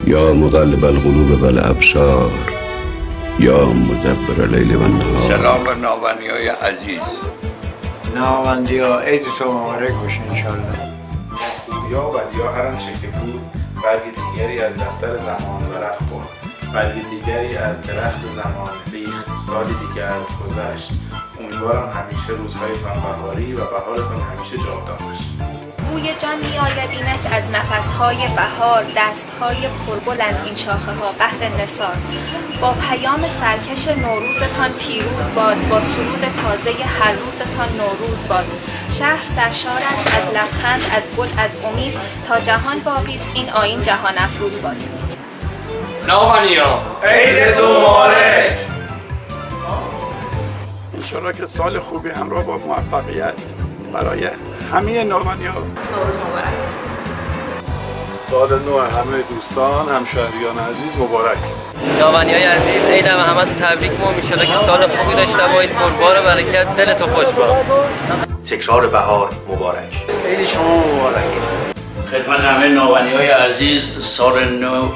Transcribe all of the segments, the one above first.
یا مقلب القلوب و الابصار یا مدبر اللیل و النهار. سلام به ناوندیای عزیز. ناوندیا عیدتون مبارک باشه انشالله. خوبیا و بدیا هر آنچه که بود، برگ دیگری از دفتر زمان ورق خورد، برگ دیگری از درخت زمان ریخت، سالی دیگر گذشت. امیدوارم همیشه روزهایتان بهاری و بهارتان همیشه جاودان باشد. بوی جان می‌آید اینک از نفس‌های بهار، دست‌های پربلند این شاخه‌ها بهر نثار. با پیام سرکش نوروزتان پیروز باد، با سرود تازه هر روزتان نوروز باد. شهر سرشار است از لبخند، از گل، از امید، تا جهان باقی است این آیین جهان افروز باد. ناوندیا عیدتون مبارک. انشالله که سال خوبی همراه با موفقیت برای همه ناوندیا. نوروز مبارک. سال نو همه دوستان همشهریان عزیز مبارک. ناوندیای عزیز عید همه تو تبریک ما. انشالله که سال خوبی داشته باشید، پربار برکت، دلتون خوش باد. تکرار بهار مبارک. عید شما مبارک. خدمت همه ناوندیای عزیز سال نو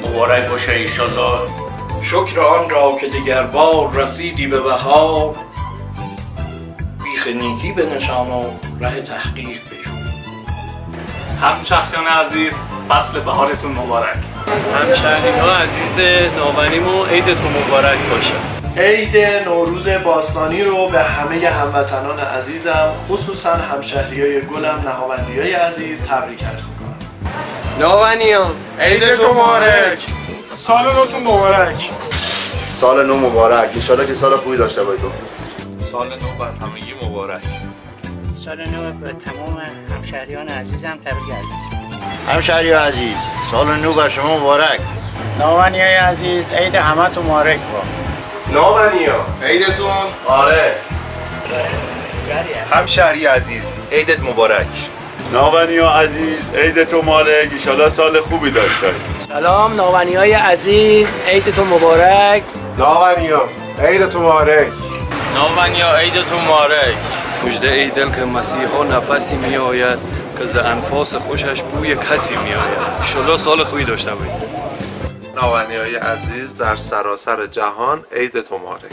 مبارک باشه انشالله. شکر آن را که دیگر بار رسیدی به بهار، بیخ نیکی بنشان و ره تحقیق بجو. همشهریان عزیز فصل بهارتون مبارک. همشهریان عزیز ناوندیمون عیدتون مبارک باشه. عید نوروز باستانی رو به همه هموطنان عزیزم، خصوصا همشهریای گلم نهاوندیای عزیز تبریک عرض می‌کنم. ناوندیان عیدتون مبارک. سال نوتون مبارک. سال نو مبارک. انشالله که سال خوبی داشته باشید. سال نو بر همگی مبارک. سال نو به تمام همشهریان عزیزم تبریک عرض می‌کنم. همشهریان عزیز سال نو بر شما مبارک. ناوندیای عزیز عید همتون مبارک با. ناوندیا عیدتون آره. همشهری عزیز عیدت مبارک. ناوندیا عزیز عیدتون مبارک. ان شاءالله سال خوبی داشته باشید. سلام ناوندیای عزیز عیدتون مبارک. ناوندیا عیدتون مبارک. ناوندیا عیدتون مبارک. مژده ای دل که مسیحا نفسی می آید، که ز انفاس خوشش بوی کسی می آید. انشالله سال خوبی داشته باشید. ناوندیای عزیز در سراسر جهان عیدتون مبارک.